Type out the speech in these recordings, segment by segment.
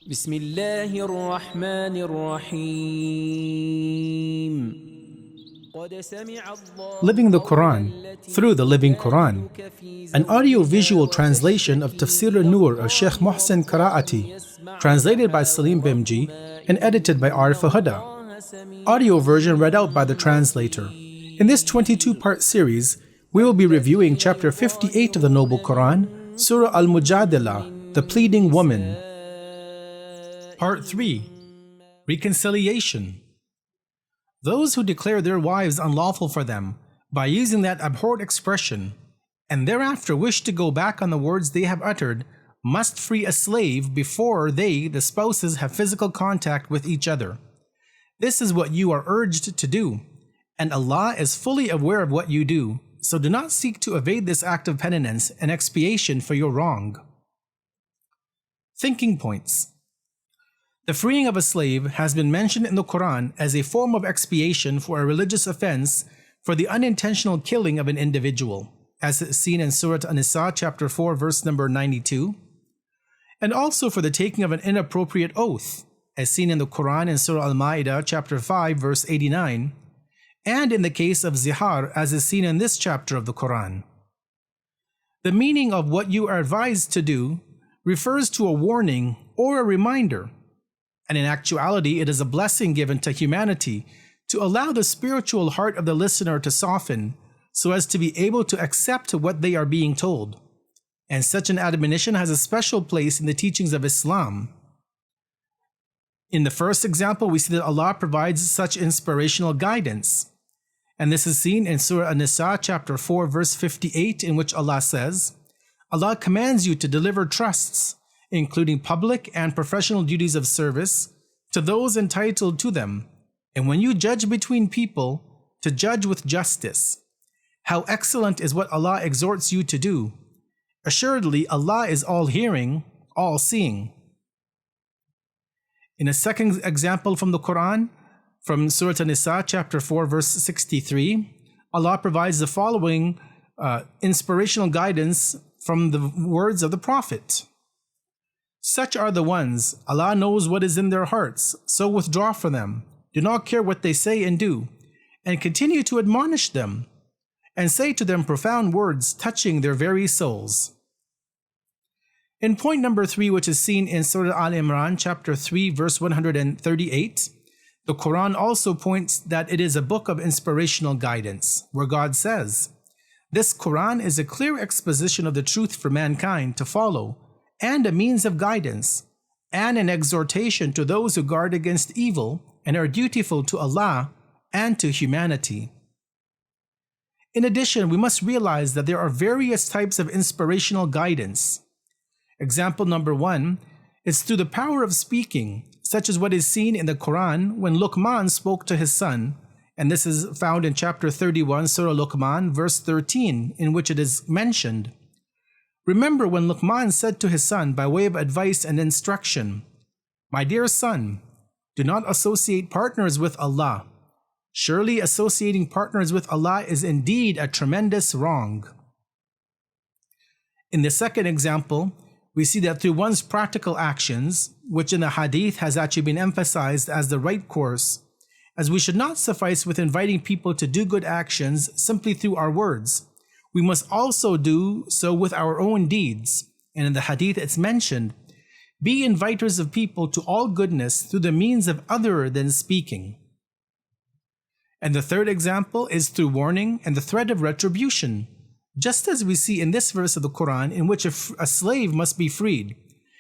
بسم الله الرحمن الرحيم. Living the Quran through the Living Quran, an audio-visual translation of Tafsir al-Nur of Sheikh Mohsen Qiraati, translated by Salim Bimji and edited by Arif Huda. Audio version read out by the translator. In this 22-part series, we will be reviewing chapter 58 of the Noble Quran, Surah al-Mujadilah, the Pleading Woman. Part 3. Reconciliation. Those who declare their wives unlawful for them by using that abhorred expression, and thereafter wish to go back on the words they have uttered, must free a slave before they, the spouses, have physical contact with each other. This is what you are urged to do, and Allah is fully aware of what you do, so do not seek to evade this act of penance and expiation for your wrong. Thinking points. The freeing of a slave has been mentioned in the Quran as a form of expiation for a religious offense for the unintentional killing of an individual, as seen in Surah An-Nisa chapter 4 verse number 92, and also for the taking of an inappropriate oath, as seen in the Quran in Surah al-Ma'idah chapter 5 verse 89, and in the case of zihar, as is seen in this chapter of the Quran. The meaning of what you are advised to do refers to a warning or a reminder, and in actuality it is a blessing given to humanity to allow the spiritual heart of the listener to soften so as to be able to accept what they are being told. And such an admonition has a special place in the teachings of Islam. In the first example, we see that Allah provides such inspirational guidance. And this is seen in Surah An-Nisa chapter 4 verse 58, in which Allah says, Allah commands you to deliver trusts, including public and professional duties of service, to those entitled to them, and when you judge between people, to judge with justice. How excellent is what Allah exhorts you to do. Assuredly, Allah is all-hearing, all-seeing. In a second example from the Quran, from Surah An-Nisa chapter 4 verse 63, Allah provides the following inspirational guidance from the words of the Prophet. Such are the ones, Allah knows what is in their hearts, so withdraw from them. Do not care what they say and do, and continue to admonish them, and say to them profound words touching their very souls. In point number 3, which is seen in Surah Al-Imran chapter 3 verse 138, the Quran also points that it is a book of inspirational guidance, where God says, "This Quran is a clear exposition of the truth for mankind to follow, and a means of guidance, and an exhortation to those who guard against evil and are dutiful to Allah and to humanity." In addition, we must realize that there are various types of inspirational guidance. Example number 1 is through the power of speaking, such as what is seen in the Quran when Luqman spoke to his son, and this is found in chapter 31, Surah Luqman, verse 13, in which it is mentioned, "Remember when Luqman said to his son by way of advice and instruction, 'My dear son, do not associate partners with Allah. Surely associating partners with Allah is indeed a tremendous wrong.'" In the second example, we see that through one's practical actions, which in the hadith has actually been emphasized as the right course, as we should not suffice with inviting people to do good actions simply through our words. We must also do so with our own deeds, and in the hadith it's mentioned, "Be inviters of people to all goodness through the means of other than speaking." And the third example is through warning and the threat of retribution, just as we see in this verse of the Quran, in which a slave must be freed,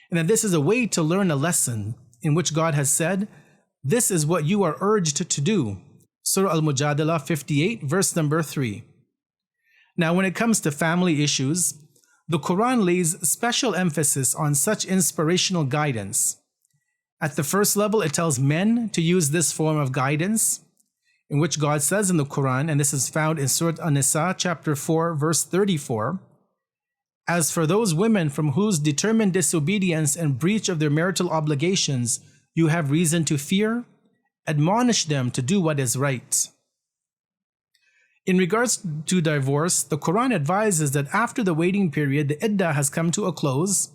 and that this is a way to learn a lesson, in which God has said, "This is what you are urged to do." Surah al-Mujadilah 58 verse number 3. Now, when it comes to family issues, the Quran lays special emphasis on such inspirational guidance. At the first level, it tells men to use this form of guidance, in which God says in the Quran, and this is found in Surah An-Nisa chapter 4 verse 34, "As for those women from whose determined disobedience and breach of their marital obligations you have reason to fear, admonish them to do what is right." In regards to divorce, the Quran advises that after the waiting period, the iddah has come to a close,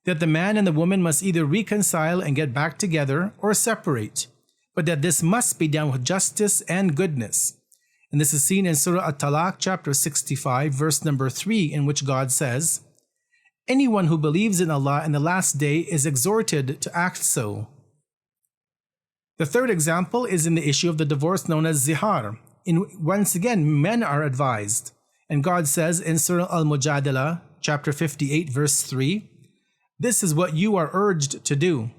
that the man and the woman must either reconcile and get back together or separate, but that this must be done with justice and goodness. And this is seen in Surah al-Talaq chapter 65 verse number 3, in which God says, "Anyone who believes in Allah and the last day is exhorted to act so." The third example is in the issue of the divorce known as zihar. Once again, men are advised. And God says in Surah al-Mujadilah chapter 58 verse 3, "This is what you are urged to do."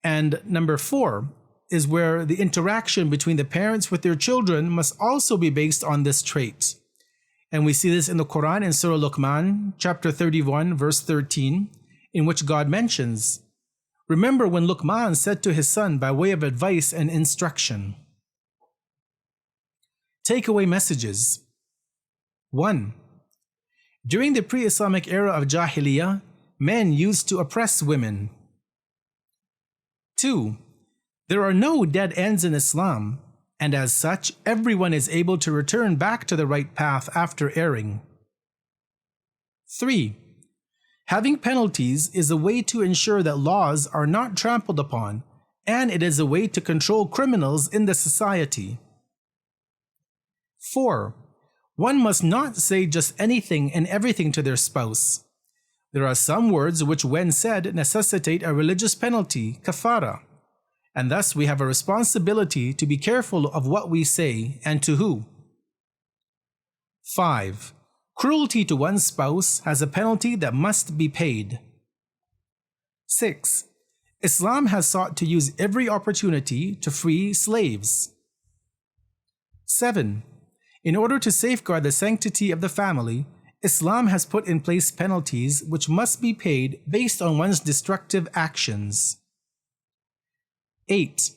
And number 4 is where the interaction between the parents with their children must also be based on this trait. And we see this in the Quran in Surah Luqman, chapter 31, verse 13, in which God mentions, "Remember when Luqman said to his son by way of advice and instruction." Takeaway messages. 1. During the pre-Islamic era of Jahiliyyah, men used to oppress women. 2. There are no dead ends in Islam, and as such, everyone is able to return back to the right path after erring. 3. Having penalties is a way to ensure that laws are not trampled upon, and it is a way to control criminals in the society. 4. One must not say just anything and everything to their spouse. There are some words which, when said, necessitate a religious penalty, kafara, and thus we have a responsibility to be careful of what we say and to who. 5. Cruelty to one's spouse has a penalty that must be paid. 6. Islam has sought to use every opportunity to free slaves. 7. In order to safeguard the sanctity of the family, Islam has put in place penalties which must be paid based on one's destructive actions. 8.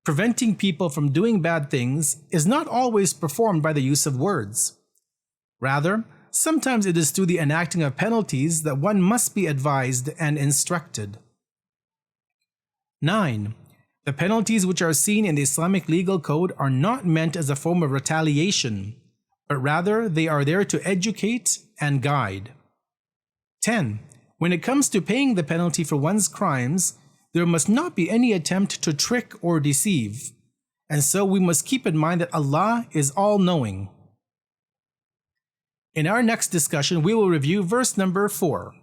Preventing people from doing bad things is not always performed by the use of words. Rather, sometimes it is through the enacting of penalties that one must be advised and instructed. 9. The penalties which are seen in the Islamic legal code are not meant as a form of retaliation, but rather they are there to educate and guide. 10. When it comes to paying the penalty for one's crimes, there must not be any attempt to trick or deceive, and so we must keep in mind that Allah is all-knowing. In our next discussion, we will review verse number 4.